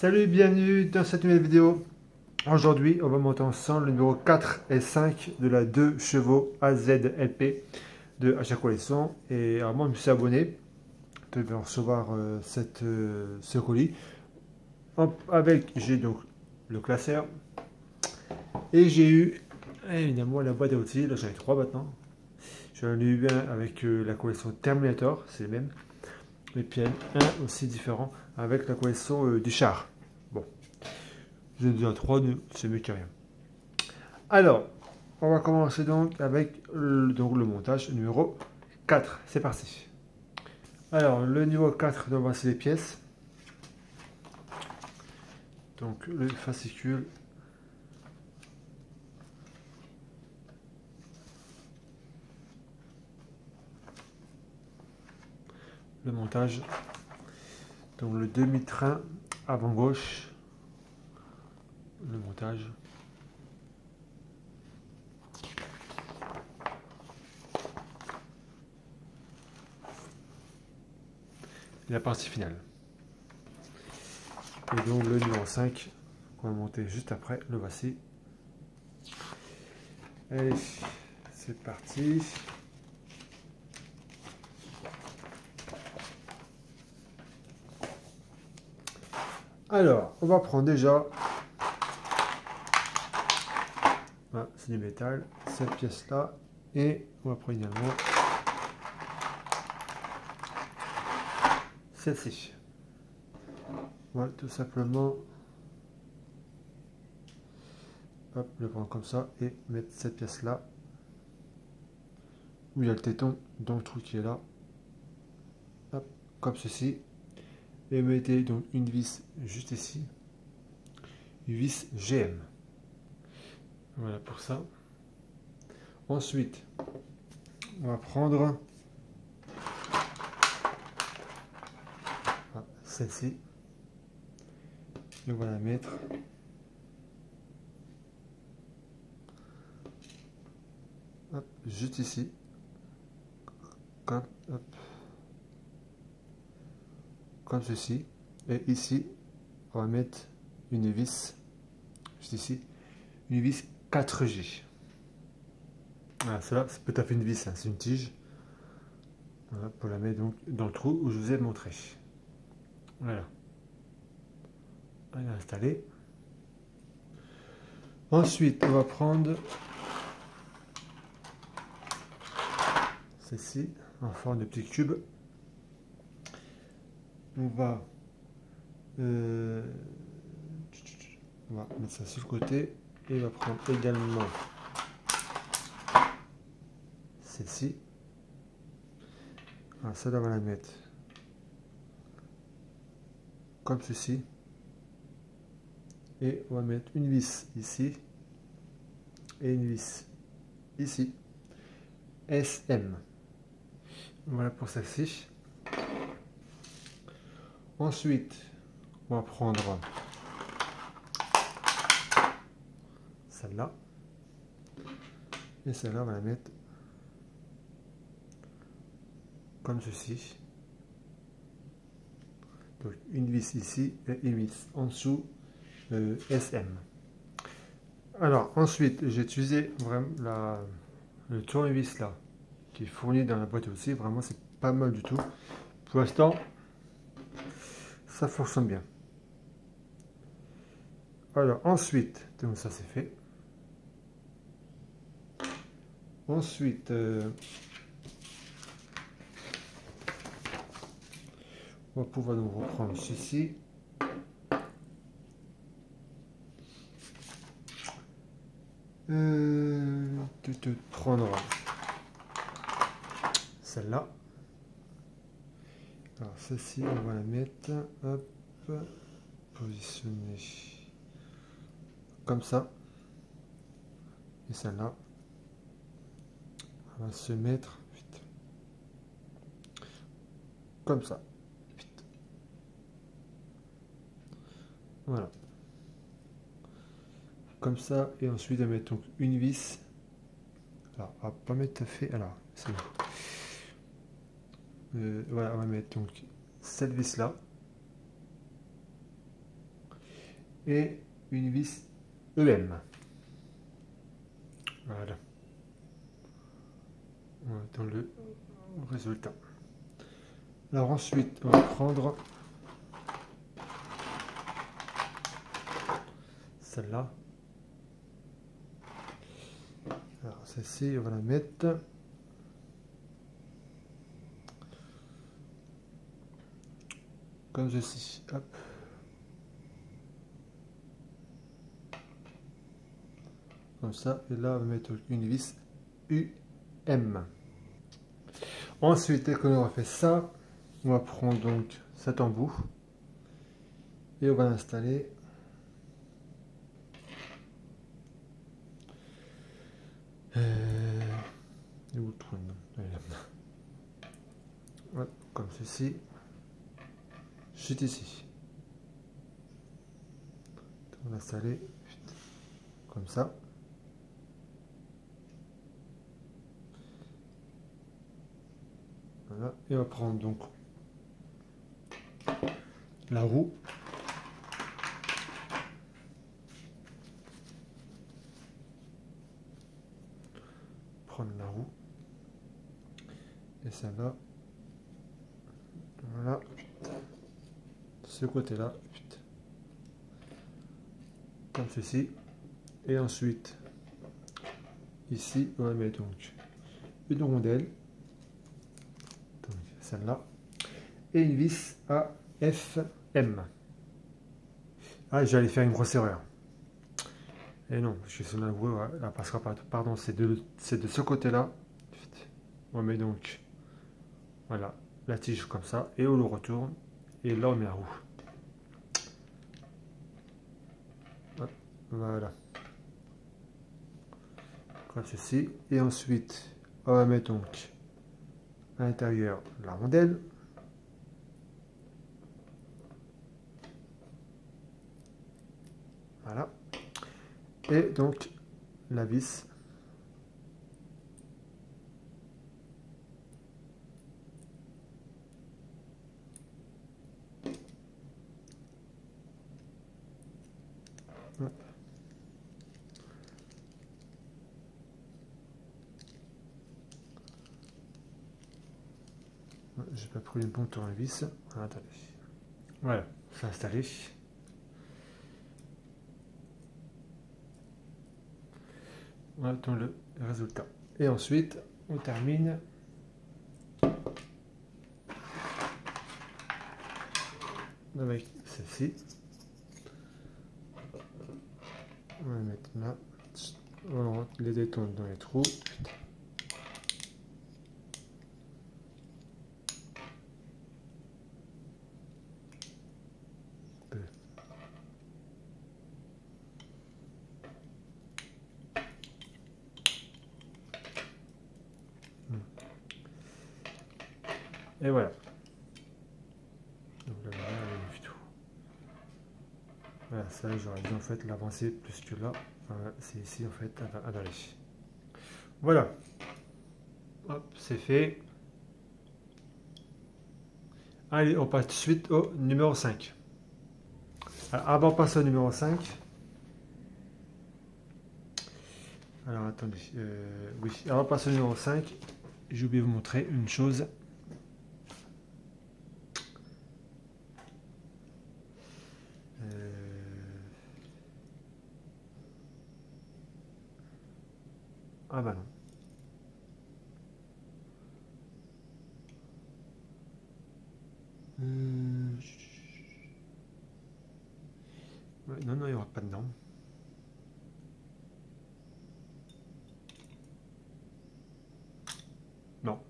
Salut, bienvenue dans cette nouvelle vidéo. Aujourd'hui, on va monter ensemble le numéro 4 et 5 de la 2 chevaux AZLP de Achat Collection. Et alors moi, je me suis abonné. Je vais recevoir ce colis. Avec, j'ai donc le classeur. Et j'ai eu, évidemment, la boîte à outils. Là, j'en ai 3 maintenant. J'en ai eu un avec la collection Terminator, c'est le même. Et puis un aussi différent avec la collection du char. Bon, j'ai déjà 3, c'est mieux que rien. Alors, on va commencer donc avec le montage numéro 4. C'est parti. Alors, le niveau 4, donc voici les pièces. Donc, le fascicule. Le montage. Donc, le demi-train avant gauche. Le montage. Et la partie finale. Et donc, le numéro 5, qu'on va monter juste après, le voici. Allez, c'est parti. Alors, on va prendre déjà, voilà, c'est du métal, cette pièce-là, et on va prendre également celle-ci. Voilà, tout simplement, hop, le prendre comme ça, et mettre cette pièce-là, où il y a le téton dans le trou qui est là, hop, comme ceci. Et mettez donc une vis juste ici, une vis GM. Voilà pour ça. Ensuite, on va prendre celle-ci et on va la mettre hop, juste ici, comme, hop, comme ceci. Et ici, on va mettre une vis, juste ici, une vis 4G. Voilà, celle-là, c'est pas tout à fait une vis, hein, c'est une tige. Voilà, pour la mettre donc dans le trou où je vous ai montré. Voilà. Elle est installée. Ensuite, on va prendre celle-ci en forme de petit cube. On va mettre ça sur le côté et on va prendre également celle-ci. Alors celle-là, on va la mettre comme ceci. Et on va mettre une vis ici et une vis ici. SM. Voilà pour celle-ci. Ensuite, on va prendre celle-là. Et celle-là, on va la mettre comme ceci. Donc une vis ici et une vis en dessous SM. Alors ensuite, j'ai utilisé vraiment le tournevis là qui est fourni dans la boîte aussi. Vraiment, c'est pas mal du tout. Pour l'instant, ça fonctionne bien. Alors ensuite, donc ça c'est fait. Ensuite, on va pouvoir donc reprendre ceci. Prendre celle-là. Alors celle-ci, on va la mettre, hop, positionner comme ça. Et celle-là, on va se mettre vite, comme ça. Vite. Voilà. Comme ça, et ensuite on va mettre donc une vis. Alors, on va pas mettre tout à fait. Alors, c'est bon. Voilà, on va mettre donc cette vis là. et une vis EM. Voilà. On attend le résultat. Alors ensuite, on va prendre celle-là. Alors celle-ci, on va la mettre comme ceci. Hop. Comme ça. Et là, on va mettre une vis UM. Ensuite, dès qu'on aura fait ça, on va prendre donc cet embout et on va l'installer comme ceci, juste ici. On va l'installer comme ça. Voilà. Et on va prendre donc la roue. Prendre la roue. Et ça va. Voilà. Ce côté-là. Comme ceci. Et ensuite, ici, on va mettre donc une rondelle. Donc celle-là. Et une vis AFM. Ah, j'allais faire une grosse erreur. Et non, je suis sur la roue, elle passera pas. Pardon, c'est de ce côté-là. On met donc, voilà, la tige comme ça, et on le retourne, et là on met la roue. Voilà. Comme ceci. Et ensuite, on va mettre donc à l'intérieur la rondelle. Voilà. Et donc la vis. J'ai pas pris le bon tournevis. Attendez. Voilà, c'est installé. On attend le résultat. Et ensuite, on termine avec celle-ci. On va mettre là. On rentre les détendre dans les trous. Et voilà. Donc là, voilà, ça j'aurais dû en fait l'avancer plus que là. Enfin, c'est ici en fait à d'aller. Voilà. Hop, c'est fait. Allez, on passe tout de suite au numéro 5. Alors, avant de passer au numéro 5. Alors attendez. Oui, avant de passer au numéro 5, j'ai oublié de vous montrer une chose. Ah bah non. Ouais, non, non, il n'y aura pas de norme. Non.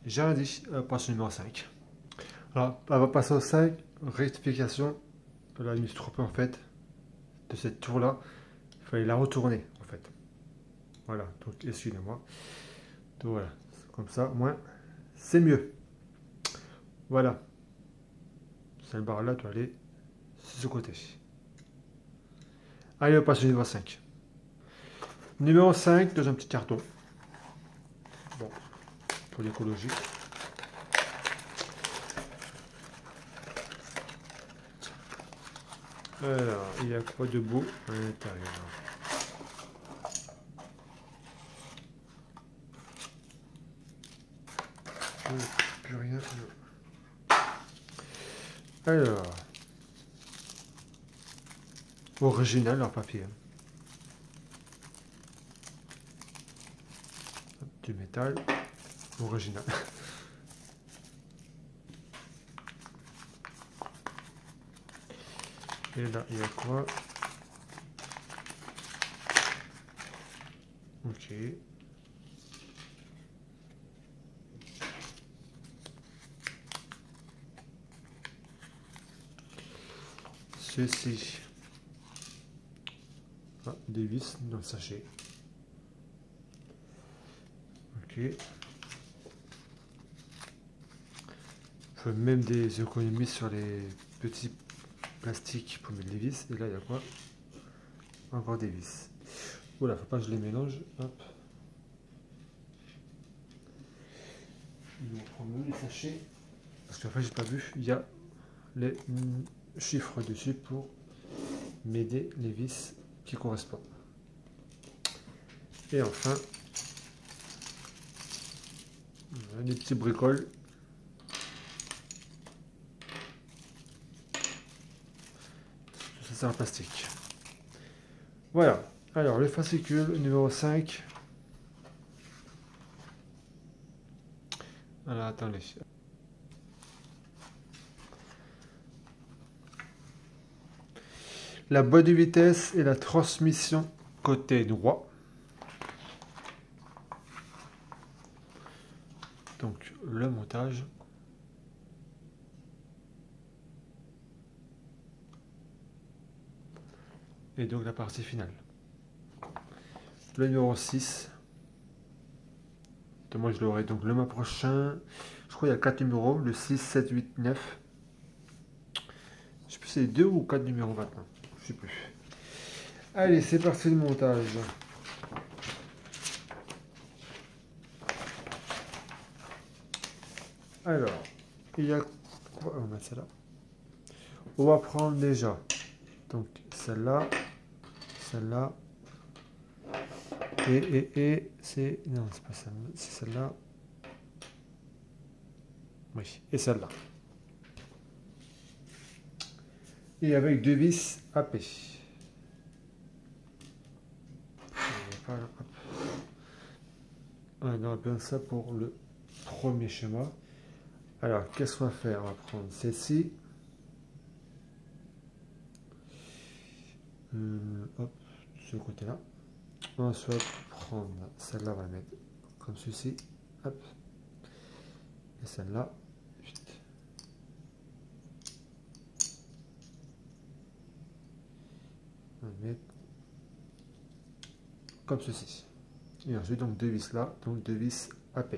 J'ai rien dit. Passe au numéro 5. Alors, on va passer au 5. Rectification. Là, il me suis trompé en fait. De cette tour-là. Il fallait la retourner en fait. Voilà. Donc, excusez-moi. Donc voilà. Comme ça, au moins, c'est mieux. Voilà. Cette barre-là doit aller sur ce côté. Allez, on passe au numéro 5. Numéro 5, dans un petit carton. Bon, pour l'écologie. Alors, il y a quoi de beau à l'intérieur? Plus rien. Alors, original leur papier. Du métal, original. Et là, il y a quoi? Ok. Ceci. Ah, des vis dans le sachet. Ok. Je fais même des économies sur les petits plastiques pour mettre les vis. Et là, il y a quoi? Encore des vis. Voilà, faut pas que je les mélange. Hop. On prend même les sachets. Parce qu'en fait, j'ai pas vu. Il y a les chiffres dessus pour m'aider les vis qui correspondent. Et enfin, des petits bricoles. Tout ça, c'est en plastique. Voilà. Alors, le fascicule numéro 5. Alors, attendez. La boîte de vitesse et la transmission côté droit. Donc, le montage. Et donc, la partie finale. Le numéro 6. Moi, je l'aurai donc le mois prochain. Je crois qu'il y a 4 numéros. Le 6, 7, 8, 9. Je sais plus si c'est 2 ou 4 numéros maintenant. Je sais plus. Allez, c'est parti le montage. Alors, il y a... On va mettre celle-là. On va prendre déjà. Donc, celle-là. Celle-là. Et c'est... Non, c'est pas celle-là. C'est celle-là. Oui, et celle-là. Et avec deux vis AP. On a bien ça pour le premier schéma. Alors, qu'est-ce qu'on va faire? On va prendre celle-ci. Hop, ce côté-là. On va soit prendre celle-là, on va la mettre comme ceci. Hop. Et celle-là. On va mettre comme ceci. Et ensuite, donc deux vis là, donc deux vis AP.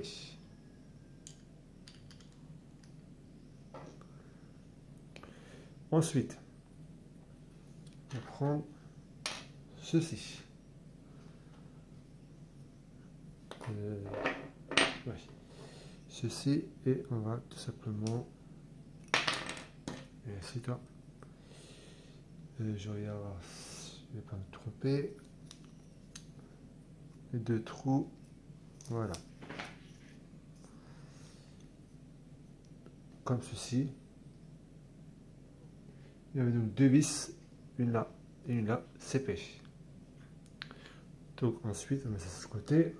Ensuite, on va prendre ceci. Ouais. Ceci, et on va tout simplement. Et ainsi, toi. Je vais avoir. Je vais pas me tromper. Les deux trous. Voilà. Comme ceci. Il y avait donc deux vis, une là et une là, CP. Donc ensuite, on met ça de ce côté.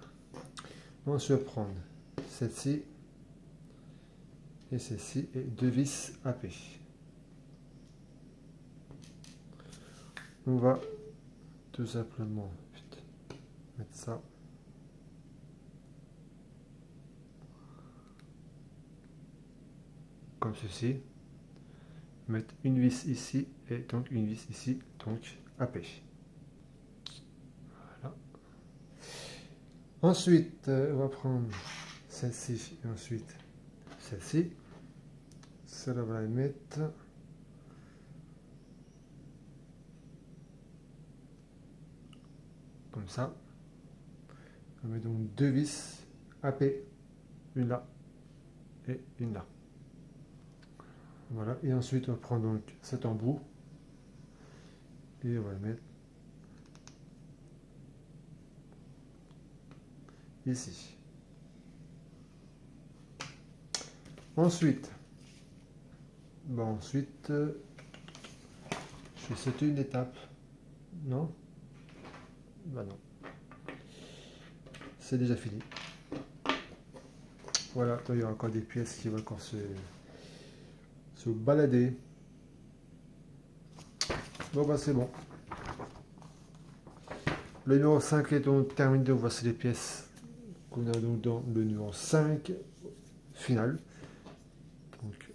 On se prendre celle-ci et celle-ci et deux vis AP. On va tout simplement mettre ça comme ceci. Mettre une vis ici et donc une vis ici, donc AP. Voilà. Ensuite, on va prendre celle-ci et ensuite celle-ci. Celle-là, on va la mettre comme ça. On met donc deux vis AP, une là et une là. Voilà, et ensuite on prend donc cet embout Et on va le mettre ici. Ensuite, je vais sauter une étape. Non? Bah non. C'est déjà fini. Voilà, il y a encore des pièces qui vont encore se balader. Bon, bah c'est bon. Le numéro 5 est donc terminé. Voici les pièces qu'on a donc dans le numéro 5 final. Donc,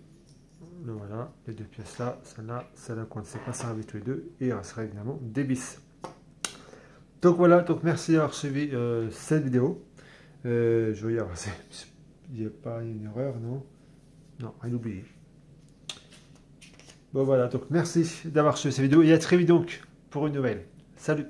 le voilà, les deux pièces là, celle-là qu'on ne sait pas servir tous les deux. Et il restera évidemment des bis. Donc voilà, donc merci d'avoir suivi cette vidéo. Je vais y avoir, il n'y a pas une erreur, non? Non, rien oublié. Bon voilà, donc merci d'avoir suivi cette vidéo et à très vite donc pour une nouvelle. Salut!